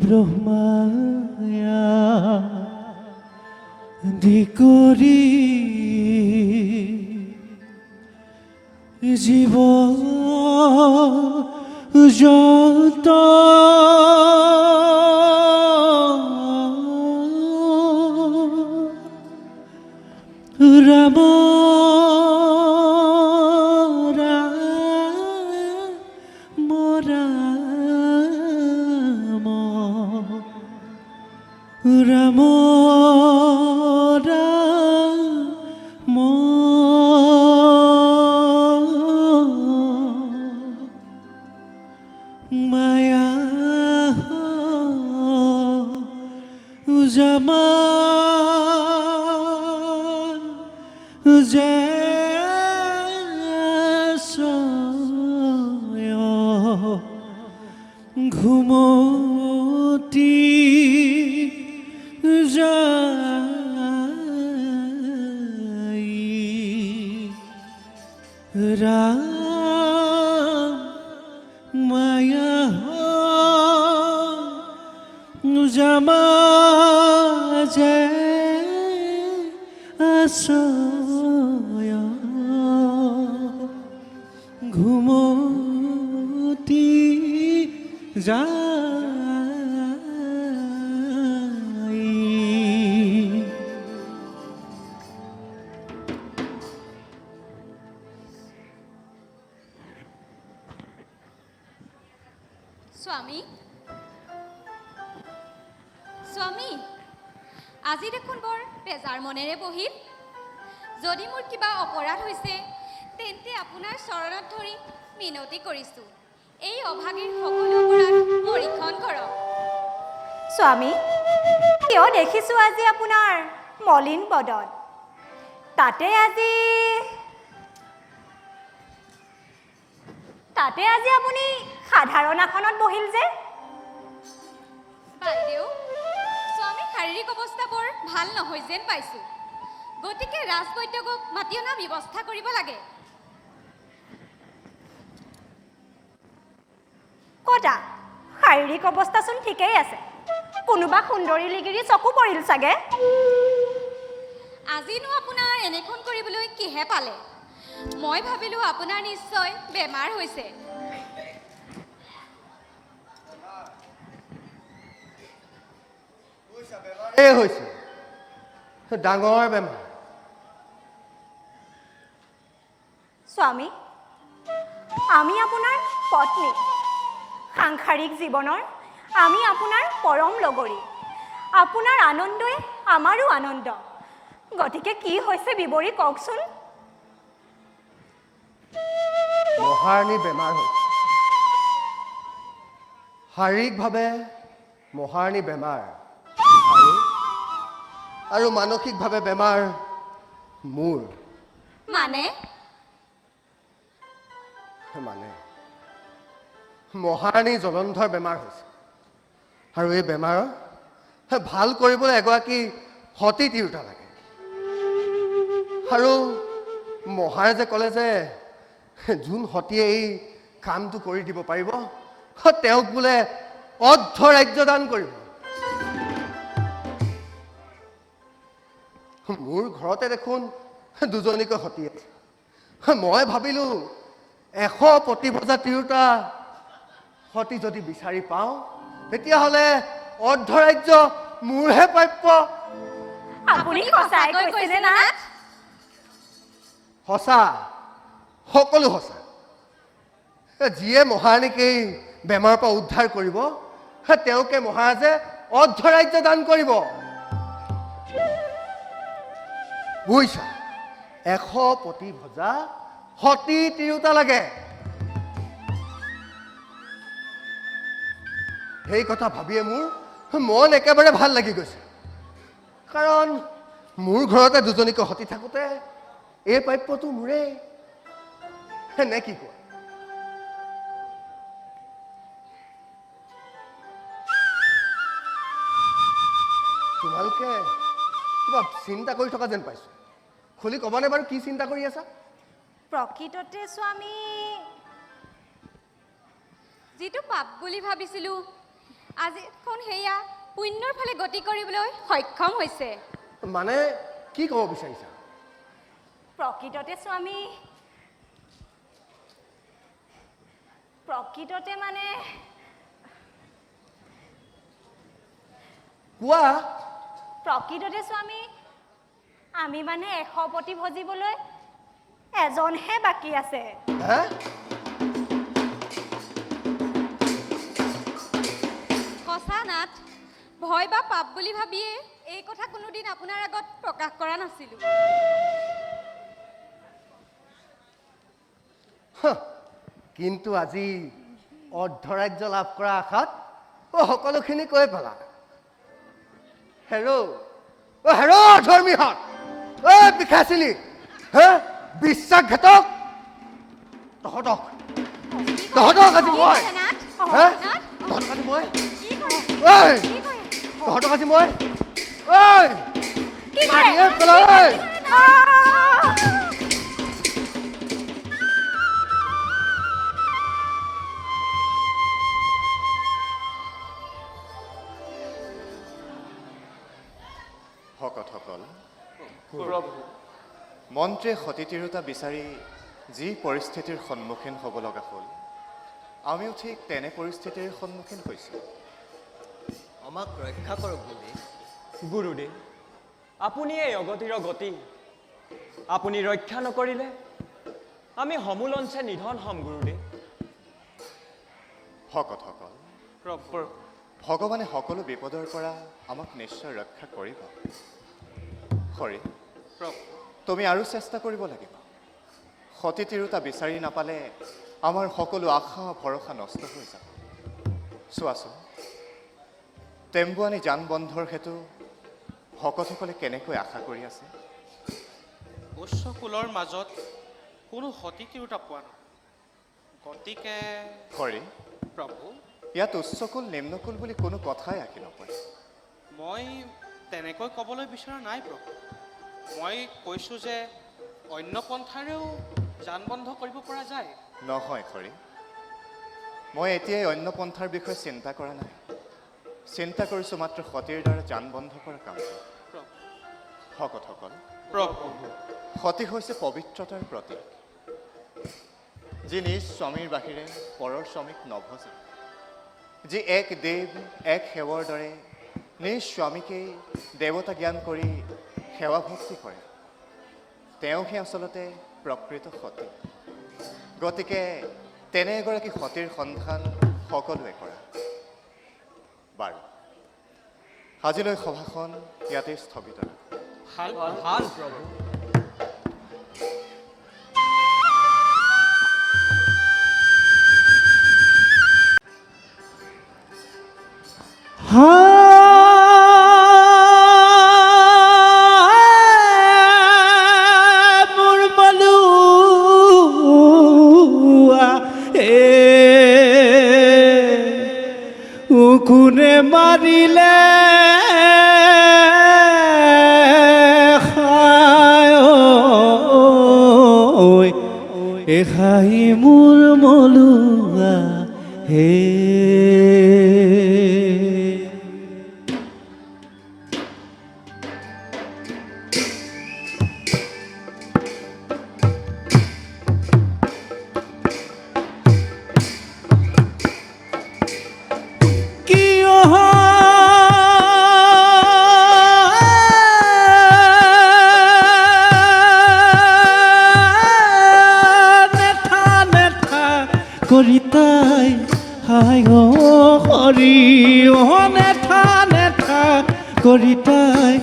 ব্ৰহ্মায়া দিকৰি জীৱ জগত ৰাম ৰাম ৰাম মায়া উজামা যে ঘুমতি যাই ৰাম মায়া জামা যে আশ্ৰয় ঘুমতি যাই স্বামী স্বামী আজি দেখোন বৰ বেজাৰ মনেৰে বহিল যদি মোৰ কিবা অপৰাধ হৈছে তেন্তে আপোনাৰ চৰণত ধৰি মিনতি কৰিছোঁ এই অভাগীৰ সকলো অপৰাধ পৰীক্ষণ কৰক স্বামী কিয় দেখিছোঁ আজি আপোনাৰ মলিন বদন তাতে আজি আপুনি সাধাৰণ আসনত বহিল যে বাইদেউ স্বামীৰ শাৰীৰিক অৱস্থা বৰ ভাল নহয় যেন পাইছোঁ গতিকে ৰাজবৈদ্যক মাতি অনা ব্যৱস্থা কৰিব লাগে কটা শাৰীৰিক অৱস্থাচোন ঠিকেই আছে কোনোবা সুন্দৰী লিগিৰি চকু পৰিল চাগে আজিনো আপোনাৰ এনেখন কৰিবলৈ কিহে পালে মই ভাবিলোঁ আপোনাৰ নিশ্চয় বেমাৰ হৈছে ডাঙৰ বেমাৰ স্বামী আমি আপোনাৰ পত্নী সাংসাৰিক জীৱনৰ আমি আপোনাৰ পৰম লগৰী আপোনাৰ আনন্দই আমাৰো আনন্দ গতিকে কি হৈছে বিৱৰি কওকচোন মহাৰণী বেমাৰ হৈছে শাৰীৰিকভাৱে মহাৰণী বেমাৰ আৰু মানসিকভাৱে বেমাৰ মোৰ মানে মহাৰণী জলন্ধৰ বেমাৰ হৈছে আৰু এই বেমাৰৰ ভাল কৰিবলৈ এগৰাকী সতী তিৰোতা লাগে আৰু মহাৰাজে ক'লে যে যোন সতীয়ে এই কামটো কৰি দিব পাৰিব তেওঁক বোলে অৰ্ধ ৰাজ্য দান কৰিব মোৰ ঘৰতে দেখোন দুজনীকৈ সতী আছে মই ভাবিলোঁ 100 প্ৰতিভজা তিৰোতা সতী যদি বিচাৰি পাওঁ তেতিয়াহ'লে অৰ্ধ ৰাজ্য মোৰহে প্ৰাপ্য আপুনি সঁচাই কৈছেনে না সঁচা সকলো সঁচা যিয়ে মহাৰাণীক এই বেমাৰৰ পৰা উদ্ধাৰ কৰিব তেওঁকে মহাৰাজে অৰ্ধ ৰাজ্য দান কৰিব বুজিছা 100 প্ৰতিভজা সতী তিৰোতা লাগে সেই কথা ভাবিয়ে মোৰ মন একেবাৰে ভাল লাগি গৈছে কাৰণ মোৰ ঘৰতে দুজনীকৈ সতী থাকোঁতে এই প্ৰাপ্যটো মোৰে নে কি কোৱা তোমালোকে কিবা চিন্তা কৰি থকা যেন পাইছোঁ খুলি ক'বানে বাৰু কি চিন্তা কৰি আছা প্ৰকৃততে স্বামী যিটো পাপ বুলি ভাবিছিলোঁ আজিখন সেয়া পুণ্যৰ ফালে গতি কৰিবলৈ সক্ষম হৈছে। মানে কি ক'ব বিচাৰিছা? প্ৰকৃততে স্বামী, প্ৰকৃততে মানে কোৱা। প্ৰকৃততে স্বামী, আমি মানে 100 পতি ভজিবলৈ এজনহে বাকী আছে। হে? সঁচা নাথ, ভয় বা পাপ বুলি ভাবিয়ে এই কথা কোনোদিন আপোনাৰ আগত প্ৰকাশ কৰা নাছিলোঁ। কিন্তু আজি অৰ্ধৰাজ্য লাভ কৰা আশাত সকলোখিনি কৈ পেলা। হেৰ' ধৰ্মীহত, পিখাচিনী, হে বিশ্বাসঘাতক, তহঁতক আজি মই, হে তহঁতক আজি মই, তহঁতক আজি মই মাৰিয়ে পেলাই। ভকতসকল, মন্ত্ৰীয়ে সতী তিৰোতা বিচাৰি যি পৰিস্থিতিৰ সন্মুখীন হ'ব লগা হ'ল, আমিও ঠিক তেনে পৰিস্থিতিৰ সন্মুখীন হৈছোঁ। আমাক ৰক্ষা কৰক গুৰুদেৱ। গুৰুদেৱ, আপুনি এই অগতিৰ গতি, আপুনি ৰক্ষা নকৰিলে আমি সমূলঞ্চে নিধন হ'ম গুৰুদেৱ। ভকতসকল, ভগৱানে সকলো বিপদৰ পৰা আমাক নিশ্চয় ৰক্ষা কৰিব। হৰি, তুমি আৰু চেষ্টা কৰিব লাগিব। সতী তিৰোতা বিচাৰি নাপালে আমাৰ সকলো আশা ভৰসা নষ্ট হৈ যাব। চোৱাচোন, টেম্বুৱানী যান বন্ধৰ হেতু ভকতসকলে কেনেকৈ আশা কৰি আছে। উচ্চ কুলৰ মাজত কোনো সতী তিৰোতা পোৱা নাই, গতিকে হৰি, প্ৰভু ইয়াত উচ্চকুল নিম্নকুল বুলি কোনো কথাই আঁকি নপৰে। মই তেনেকৈ ক'বলৈ বিচৰা নাই প্ৰভু। মই কৈছোঁ যে অন্য পন্থাৰেও যান বন্ধ কৰিব পৰা যায়। নহয় হৰি, মই এতিয়াই অন্য পন্থাৰ বিষয়ে চিন্তা কৰা নাই। চিন্তা কৰিছোঁ মাত্ৰ সতীৰ দ্বাৰা যান বন্ধ কৰা কামটো। ভকতসকল, প্ৰভু সতী হৈছে পবিত্ৰতাৰ প্ৰতীক, যি নিজ স্বামীৰ বাহিৰে পৰৰ স্বামীক নভজে, যি এক দেৱ এক সেৱাৰ দৰে নিজ স্বামীকেই দেৱতা জ্ঞান কৰি সেৱা ভক্তি কৰে। তেওঁহে আচলতে প্ৰকৃত সতী। গতিকে তেনে এগৰাকী সতীৰ সন্ধান সকলোৱে কৰা। বাৰু, আজিলৈ সভাখন ইয়াতেই স্থগিত ৰাখোঁ। ভাল প্ৰভু। মোৰ বলুৱা কোনে মাৰিলে খাই মোৰ মলুৱা হে। কৰিতাই হাই হৰি নেথা নেথা কৰিতাই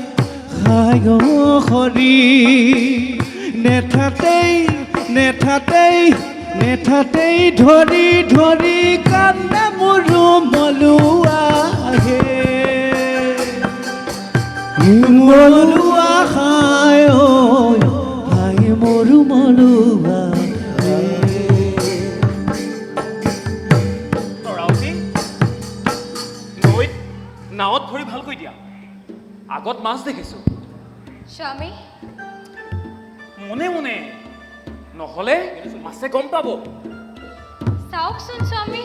হাই হৰি নেথাতেই নেথাতেই নেথাতেই ধৰি ধৰি কান্দে মোৰ মলুৱা হে। মলুৱা হাই হাই মোৰ মলুৱা নাৱত ধৰি ভালকৈ দিয়া, আগত মাছ দেখিছোঁ। স্বামী, মনে মনে, নহ'লে মাছে গম পাব। চাওকচোন স্বামী।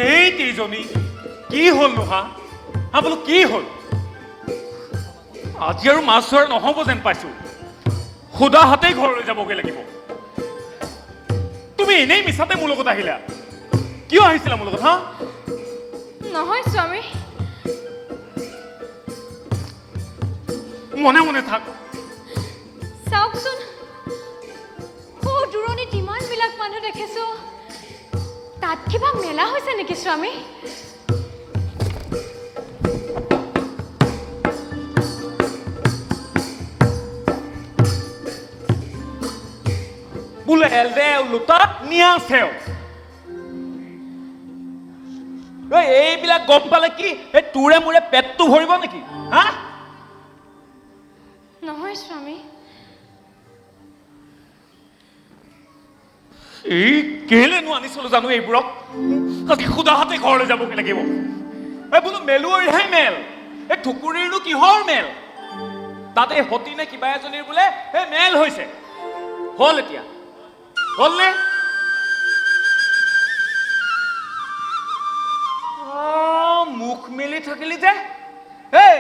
এই কেইজনী কি হ'ল নোহা হা বোলো কি হ'ল আজি আৰু মাছ ধৰা নহ'ব যেন পাইছো সুদা হাতেই ঘৰলৈ যাবগৈ লাগিব তুমি এনেই মিছাতে মোৰ লগত আহিলা কিয় আহিছিলা মোৰ লগত হা নহয় স্বামী, মনে মনে থাক চাওকচোন সৌ দূৰণিত ইমানবিলাক মানুহ দেখিছো, তাত কিবা মেলা হৈছে নেকি স্বামী? বোলে এলদেও লোটা নিয়াছেও এইবিলাক গম পালে কি এই তোৰে মোৰে পেটটো ভৰিব নেকি হা নহয় স্বামী, এই কেলেনো আনিছিলো জানো এইবোৰক আজি সুদা হাতে ঘৰলৈ যাবগৈ লাগিব এই বোলো মেলুৱৰীহে মেল এই ঠুকুৰীৰনো কিহৰ মেল তাতে সতী নে কিবা এজনীৰ বোলে এই মেল হৈছে হ'ল এতিয়া হ'লনে মুখ মেলি থাকিলি যে এই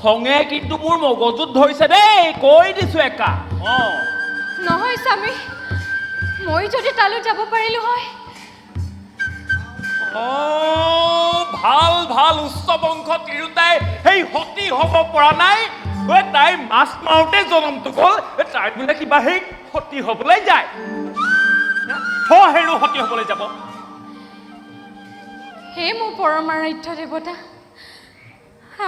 খঙে কিন্তু মোৰ মগজুত ধৰিছে দেই কৈ দিছো একা নহয় স্বামী, মই যদি তালৈ যাব পাৰিলো হয়। ভাল ভাল উচ্চ বংশ তিৰোতাই সেই সতী হ'ব পৰা নাই তাই মাছ মাৰোঁতে জনমটো গ'ল তাই বোলে কিবা সেই সতী হ'বলৈ যায় হেৰো সতী হ'বলৈ যাব হে মোৰ পৰমাৰাধ্য দেৱতা,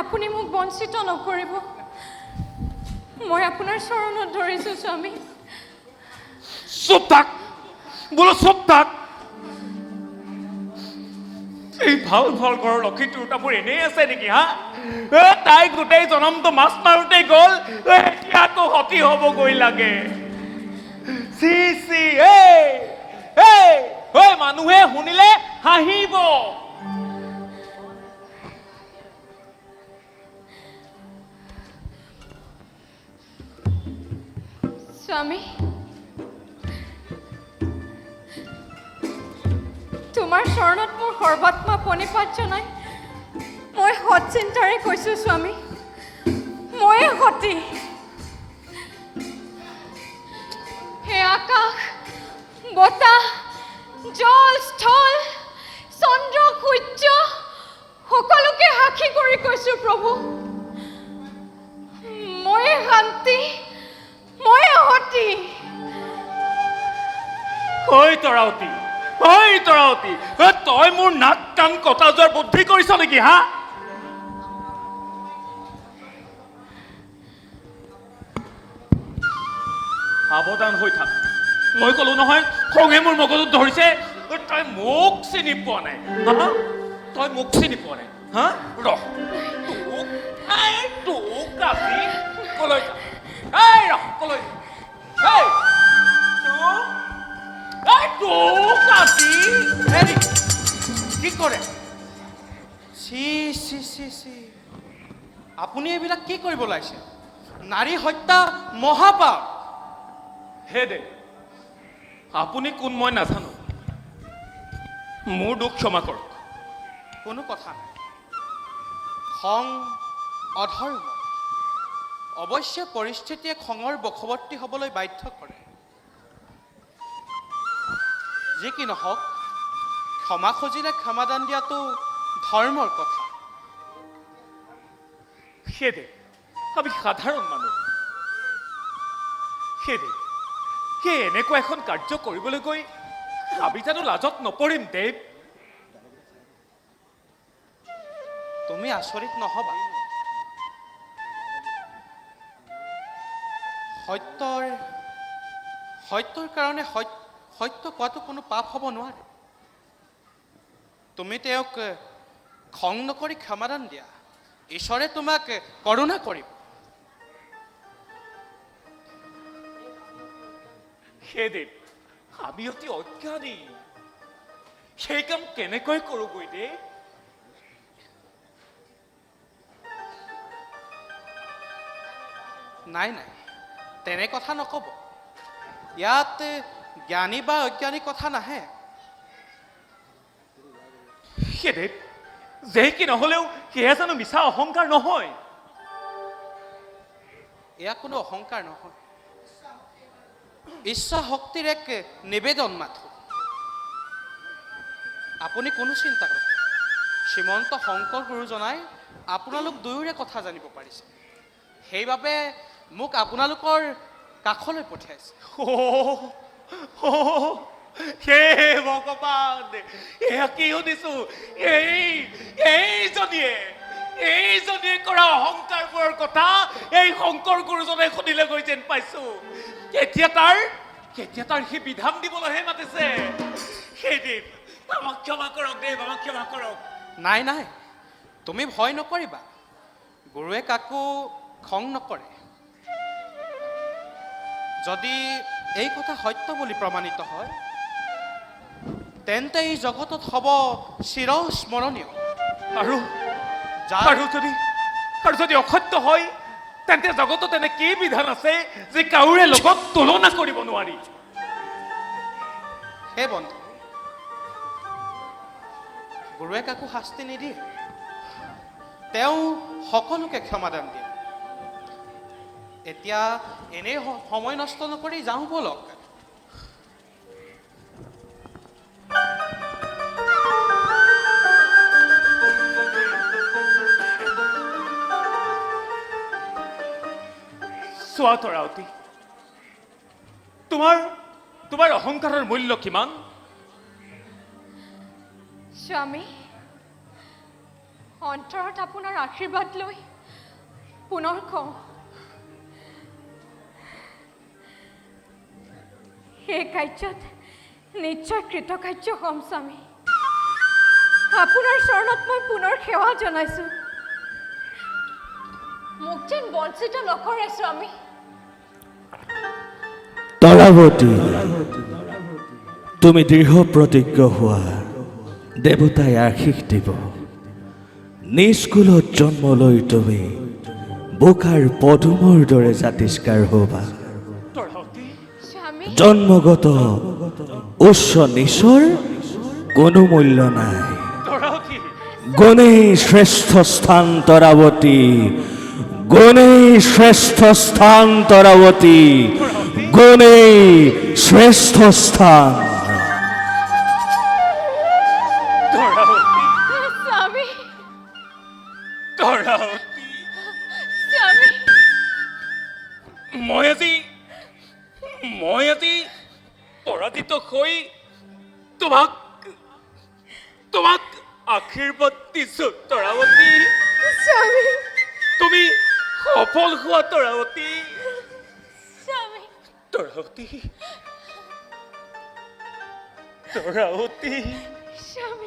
আপুনি মোক বঞ্চিত নকৰিব, মই আপোনাৰ চৰণত ধৰিছো স্বামী। চুপ থাক বোলো চুপ থাক এই ভাল ভাল ঘৰৰ লক্ষী তিৰোতাবোৰ এনেই আছে নেকি হা তাই গোটেই জনমটো মাছ মাৰোঁতে গ'ল এতিয়া আকৌ সতী হ'বগৈ লাগে চি চি মানুহে শুনিলে হাঁহিব স্বামী, তোমাৰ চৰণত মোৰ সৰ্বাত্মা প্ৰণিপাত জনাই মই সৎ চিন্তাৰে কৈছো স্বামী, ময়ে সতী। হে আকাশ বতাহ জল স্থল চন্দ্ৰ সূৰ্য সকলোকে সাক্ষী কৰি কৈছো প্ৰভু, ময়ে শান্তি, ময়ে সতী। তৰাৱতী তৰাৱতী তই মোৰ নাক কাণ কটা যোৱাৰ বুদ্ধি কৰিছ নেকি হা সাৱধান হৈ থাক মই কলো নহয় খঙে মোৰ মগজুত ধৰিছে তই মোক চিনি পোৱা নাই তই মোক চিনি পোৱা নাই হা ৰহ তোক ৰাতি কলৈ যা ৰহ কলৈ কি কৰে চি চি চি চি আপুনি এইবিলাক কি কৰিব ওলাইছে নাৰী হত্যা মহাপাপ হে দে আপুনি কোন মই নাজানো মোৰ দুখ ক্ষমা কৰক কোনো কথা নাই খং অধৰ্ম অৱশ্যে পৰিস্থিতিয়ে খঙৰ বশৱৰ্তী হ'বলৈ বাধ্য কৰে যি কি নহওক ক্ষমা খুজিলে ক্ষমাদান দিয়াটো ধৰ্মৰ কথা সেদে আমি সাধাৰণ মানুহ সেদে সেই এনেকুৱা এখন কাৰ্য কৰিবলৈ গৈ আমি জানো লাজত নপৰিম দেৱ তুমি আচৰিত নহবা সত্যৰ কাৰণে সত্য কোৱাটো কোনো পাপ হ'ব নোৱাৰে তুমি তেওঁক খং নকৰি ক্ষমাদান দিয়া ঈশ্বৰে তোমাক কৰুণা কৰিব হে দেৱ আমি অতি অজ্ঞানী সেই কাম কেনেকৈ কৰোগৈ দেৱ নাই তেনে কথা নক'ব ইয়াত জ্ঞানী বা অজ্ঞানী কথা নাহে সেদেৱ যে কি নহ'লেও সেয়া জানো মিছা অহংকাৰ নহয়? এয়া কোনো অহংকাৰ নহয়, ইচ্ছা শক্তিৰ এক নিবেদন মাথো। আপুনি কোনো চিন্তা কৰক, শ্ৰীমন্ত শংকৰ গুৰুজনাই আপোনালোক দুয়োৰে কথা জানিব পাৰিছে, সেইবাবে মোক আপোনালোকৰ কাষলৈ পঠিয়াইছে। হে ভগৱান, এয়া কি শুনিছো? এইজনীয়ে কৰা অহংকাৰবোৰৰ কথা এই শংকৰ গুৰুজনে শুনিলেগৈ যেন পাইছো। কেতিয়া তাৰ সি বিধান দিবলৈহে মাতিছে। সেইদিন আমাক ক্ষমা কৰক দেৱ, আমাক ক্ষমা কৰক। নাই নাই, তুমি ভয় নকৰিবা, গুৰুৱে কাকো খং নকৰে। যদি এই কথা সত্য বুলি প্ৰমাণিত হয়, তেন্তে এই জগতত হ'ব চিৰস্মৰণীয়। আৰু যদি অসত্য হয়, তেন্তে জগতত এনে কি বিধান আছে যে কাৰোৰে লগত তুলনা কৰিব নোৱাৰি? হে বন্ধু, গুৰুৱে কাকো শাস্তি নিদিয়ে, তেওঁ সকলোকে ক্ষমাদান দিয়ে। এতিয়া এনেই সময় নষ্ট নকৰি যাওঁ বলক। চোৱা তৰাৱতী, তোমাৰ অহংকাৰৰ মূল্য কিমান? স্বামী, অন্তৰত আপোনাৰ আশীৰ্বাদ লৈ পুনৰ কওঁ, সেই কাৰ্যত নিশ্চয় কৃতকাৰ্য হ'ম স্বামী। আপোনাৰ চৰণত মই পুনৰ সেৱা জনাইছোঁ, মোক যেন বঞ্চিত নকৰে স্বামী। তৰাৱতী, তুমি দৃঢ় প্ৰতিজ্ঞ হোৱা, দেৱতাই আশীষ দিব। নিজ কুলত জন্ম লৈ তুমি বোকাৰ পদুমৰ দৰে জাতিষ্কাৰ হ'বা। স্বামী, জন্মগত উচ্চ নিচৰ কোনো মূল্য নাই। গুণেই শ্ৰেষ্ঠ স্থান তৰাৱতী, গুণেই শ্ৰেষ্ঠ স্থান তৰাৱতী, গুণেই শ্ৰেষ্ঠ স্থান। স্বামী, তৰাৱতী, স্বামী, মই আজি পৰাজিত হৈ তোমাক আশীৰ্বাদ দিছো তৰাৱতী। স্বামী, তুমি সফল হোৱা তৰাৱতী। স্বামী, তৰাৱতী, স্বামী।